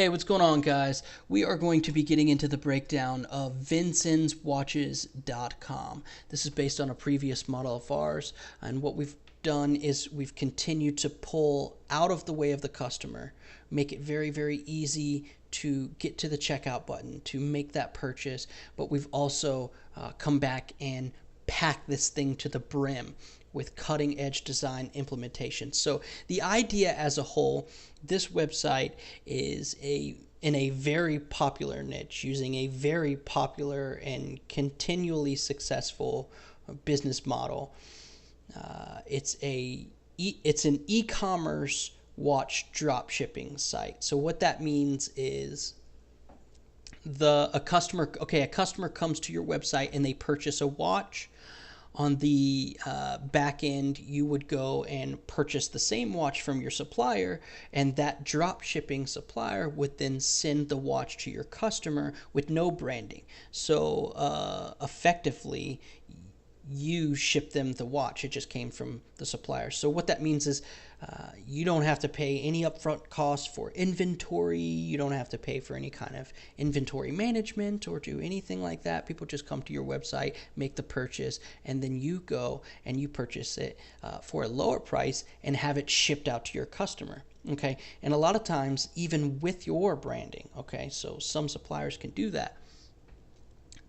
Hey, what's going on, guys? We are going to be getting into the breakdown of VincennesWatches.com. This is based on a previous model of ours, and what we've done is we've continued to pull out of the way of the customer, make it very, very easy to get to the checkout button, to make that purchase, but we've also come back and pack this thing to the brim with cutting edge design implementation. So the idea as a whole, this website is in a very popular niche using a very popular and continually successful business model. It's an e-commerce watch drop shipping site. So what that means is a customer comes to your website and they purchase a watch. On the back end, you would go and purchase the same watch from your supplier, and that drop shipping supplier would then send the watch to your customer with no branding. So effectively, you ship them the watch. It just came from the supplier. So what that means is you don't have to pay any upfront costs for inventory. You don't have to pay for any kind of inventory management or do anything like that. People just come to your website, make the purchase, and then you go and you purchase it for a lower price and have it shipped out to your customer. Okay, and a lot of times even with your branding. Okay, so some suppliers can do that.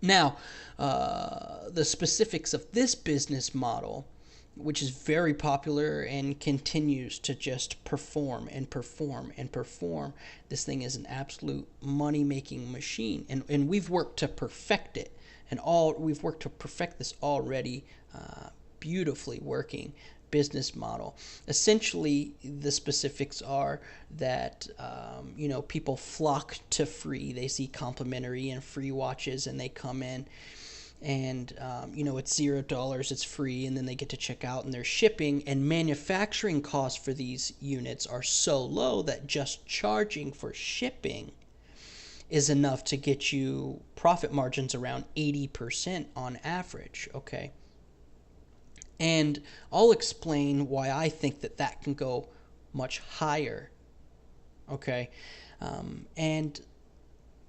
Now, the specifics of this business model, which is very popular and continues to just perform and perform and perform. This thing is an absolute money-making machine, and we've worked to perfect it, and we've worked to perfect this already beautifully working business model. Essentially, the specifics are that people flock to free. They see complimentary and free watches, and they come in, and it's $0, it's free, and then they get to check out, and they're shipping. And manufacturing costs for these units are so low that just charging for shipping is enough to get you profit margins around 80% on average. Okay. And I'll explain why I think that can go much higher. Okay. And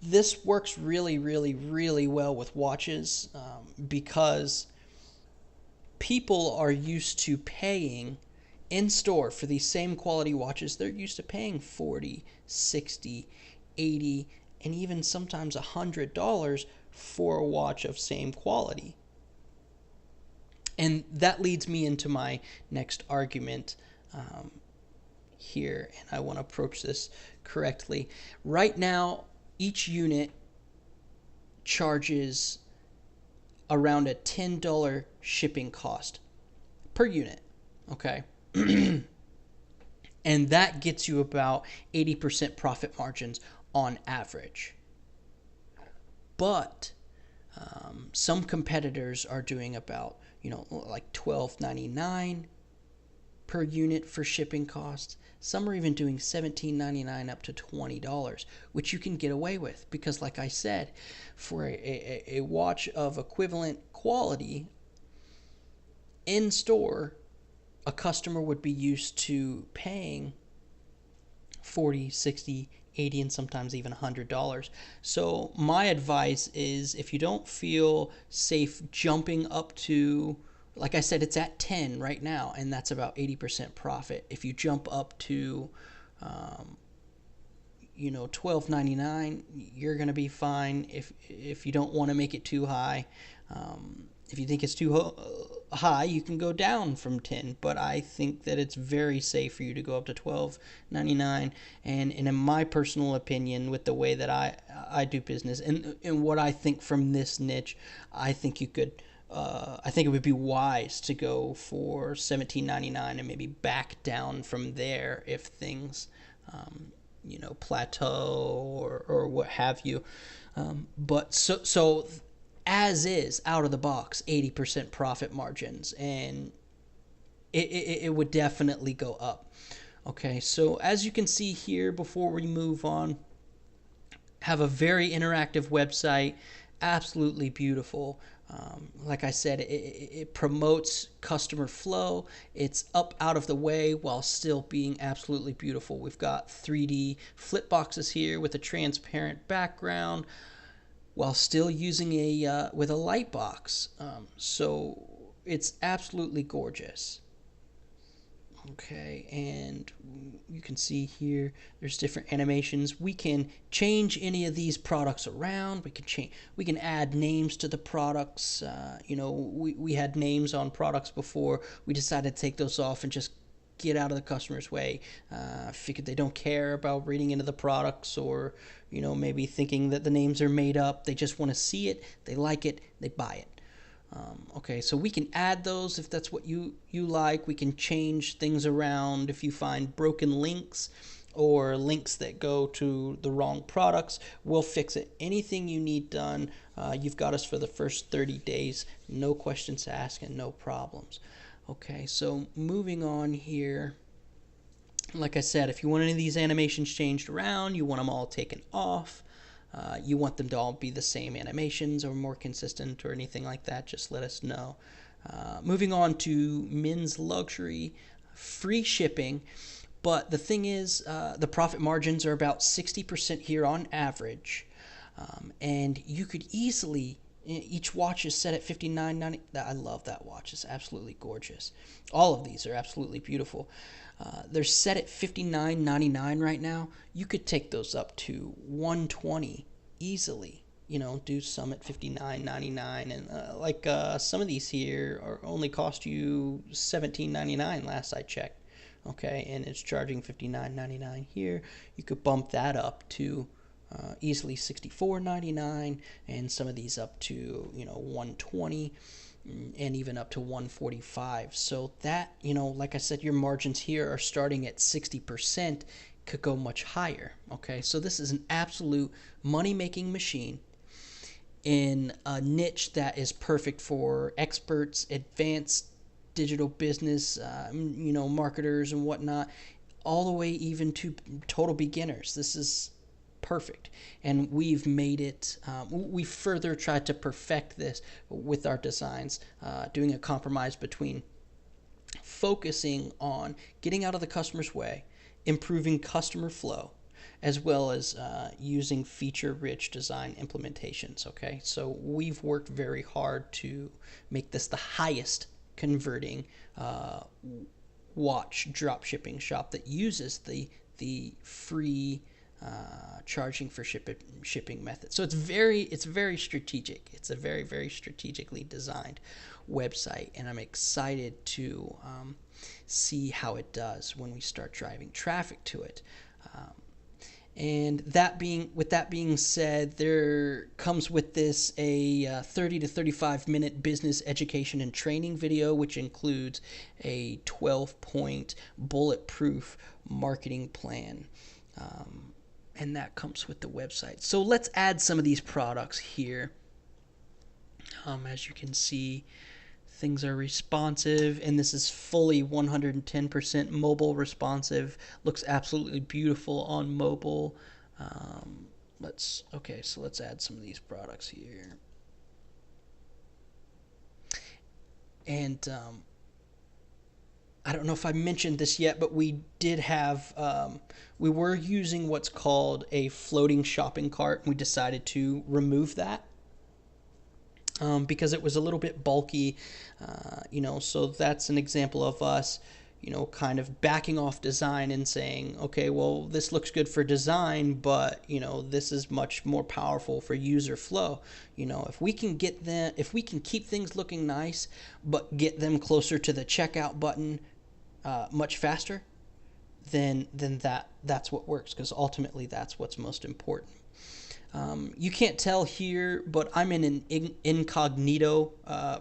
this works really, really, really well with watches because people are used to paying in store for these same quality watches. They're used to paying $40, $60, $80, and even sometimes $100 for a watch of same quality. And that leads me into my next argument here, and I want to approach this correctly. Right now, each unit charges around a $10 shipping cost per unit, okay? And that gets you about 80% profit margins on average. But some competitors are doing about like $12.99 per unit for shipping costs. Some are even doing $17.99 up to $20, which you can get away with because, like I said, for a watch of equivalent quality in store, a customer would be used to paying $40, $60, $80, and sometimes even $100. So my advice is, if you don't feel safe jumping up to, like I said, it's at 10 right now, and that's about 80% profit. If you jump up to $12.99, you're going to be fine. If you don't want to make it too high, if you think it's too high, you can go down from 10, but I think that it's very safe for you to go up to $12.99. And in my personal opinion, with the way that I do business and what I think from this niche, I think you could I think it would be wise to go for $17.99 and maybe back down from there if things plateau or what have you. But so as is, out of the box, 80% profit margins, and it would definitely go up. Okay, so as you can see here, before we move on, have a very interactive website, absolutely beautiful. Like I said, it promotes customer flow. It's up out of the way while still being absolutely beautiful. We've got 3D flip boxes here with a transparent background while still using a with a light box. So it's absolutely gorgeous. Okay, and you can see here there's different animations. We can change any of these products around. We can add names to the products. We had names on products before. We decided to take those off and just get out of the customer's way. Figured they don't care about reading into the products, or maybe thinking that the names are made up. They just want to see it, they like it, they buy it. Okay, so we can add those if that's what you like. We can change things around if you find broken links or links that go to the wrong products. We'll fix it. Anything you need done, you've got us for the first 30 days. No questions asked and no problems. Okay, so moving on here. Like I said, if you want any of these animations changed around, you want them all taken off, you want them to all be the same animations or more consistent or anything like that, just let us know. Moving on to men's luxury, free shipping. But the thing is, the profit margins are about 60% here on average. And you could easily, each watch is set at $59.90. I love that watch. It's absolutely gorgeous. All of these are absolutely beautiful. They're set at $59.99 right now. You could take those up to $120 easily. Do some at $59.99, and some of these here are only cost you $17.99 last I checked. Okay, and it's charging $59.99 here. You could bump that up to easily $64.99, and some of these up to $120. And even up to $145. So that, like I said, your margins here are starting at 60%, could go much higher. Okay, so this is an absolute money-making machine in a niche that is perfect for experts, advanced digital business, marketers and whatnot, all the way even to total beginners. This is perfect, and we've made it, we further tried to perfect this with our designs, doing a compromise between focusing on getting out of the customer's way, improving customer flow, as well as using feature-rich design implementations. Okay, so we've worked very hard to make this the highest converting watch drop shipping shop that uses the free charging for shipping method. So it's very strategic. It's a very strategically designed website, and I'm excited to see how it does when we start driving traffic to it. And with that being said, there comes with this a 30 to 35 minute business education and training video, which includes a 12-point bulletproof marketing plan. And that comes with the website. So let's add some of these products here. As you can see, things are responsive, and this is fully 110% mobile responsive. Looks absolutely beautiful on mobile. So let's add some of these products here. And I don't know if I mentioned this yet, but we did have, we were using what's called a floating shopping cart. We decided to remove that because it was a little bit bulky, so that's an example of us, kind of backing off design and saying, okay, well, this looks good for design, but, this is much more powerful for user flow. If we can keep things looking nice, but get them closer to the checkout button much faster, then that's what works, because ultimately that's what's most important. You can't tell here, but I'm in an incognito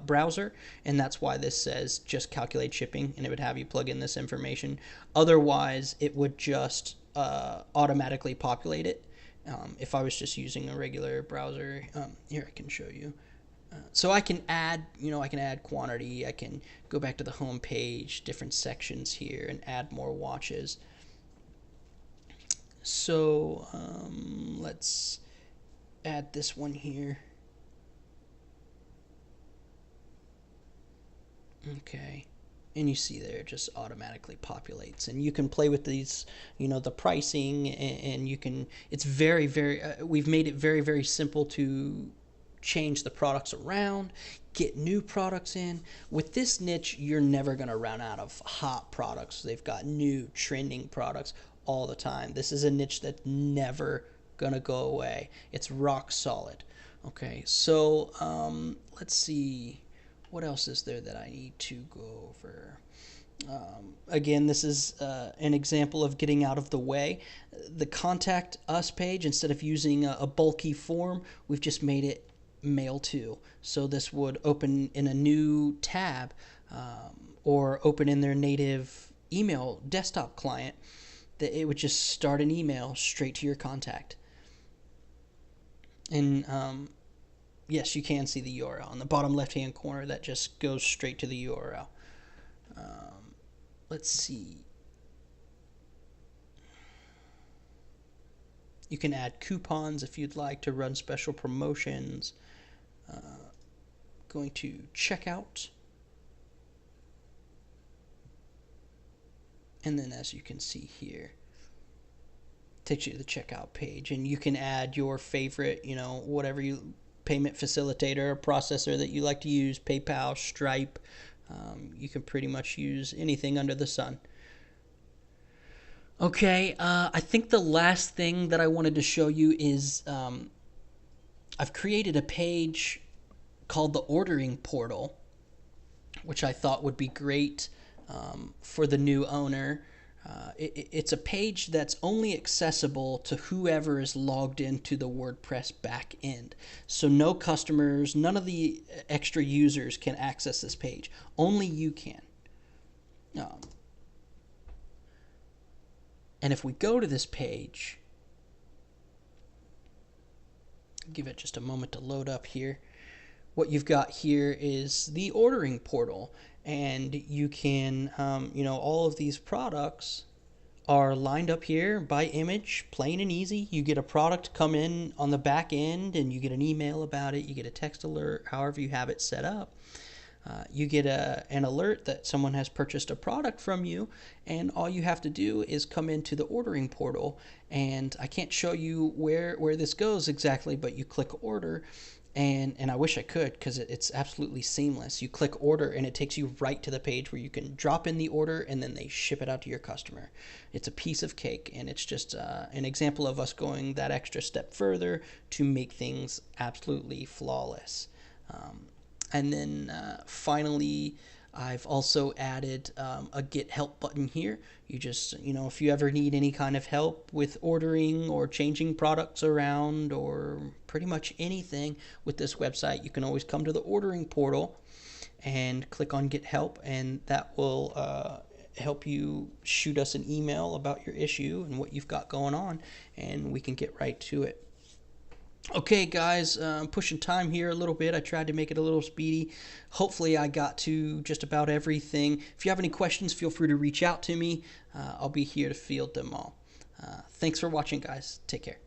browser, and that's why this says just calculate shipping, and it would have you plug in this information. Otherwise, it would just automatically populate it. If I was just using a regular browser, here I can show you. So I can add, quantity. I can go back to the home page, different sections here, and add more watches. So let's add this one here. Okay. And you see there, it just automatically populates. And you can play with these, the pricing, and you can, it's very, very, we've made it very, very simple to change the products around, get new products in. With this niche, you're never going to run out of hot products. They've got new trending products all the time. This is a niche that's never going to go away. It's rock solid. Okay, so let's see. What else is there that I need to go over? Again, this is an example of getting out of the way. The contact us page, instead of using a bulky form, we've just made it mail to. So this would open in a new tab, or open in their native email desktop client. That it would just start an email straight to your contact. And yes, you can see the URL in the bottom left hand corner. That just goes straight to the URL. Let's see. You can add coupons if you'd like to run special promotions. Going to checkout. And then, as you can see here, takes you to the checkout page, and you can add your favorite, whatever you payment facilitator or processor that you like to use, PayPal, Stripe. You can pretty much use anything under the sun. Okay, I think the last thing that I wanted to show you is I've created a page called the ordering portal, which I thought would be great for the new owner. It's a page that's only accessible to whoever is logged into the WordPress back end. So no customers, none of the extra users can access this page. Only you can. And if we go to this page, give it just a moment to load up here. What you've got here is the ordering portal, and you can, all of these products are lined up here by image, plain and easy. You get a product come in on the back end, and you get an email about it. You get a text alert, however you have it set up. You get an alert that someone has purchased a product from you, and all you have to do is come into the ordering portal. And I can't show you where this goes exactly, but you click order, and I wish I could, because it's absolutely seamless. You click order, and it takes you right to the page where you can drop in the order, and then they ship it out to your customer. It's a piece of cake, and it's just an example of us going that extra step further to make things absolutely flawless. And then finally, I've also added a Get Help button here. You just, if you ever need any kind of help with ordering or changing products around or pretty much anything with this website, you can always come to the ordering portal and click on Get Help, and that will help you shoot us an email about your issue and what you've got going on, and we can get right to it. Okay, guys, I'm pushing time here a little bit. I tried to make it a little speedy. Hopefully I got to just about everything. If you have any questions, feel free to reach out to me. I'll be here to field them all. Thanks for watching, guys. Take care.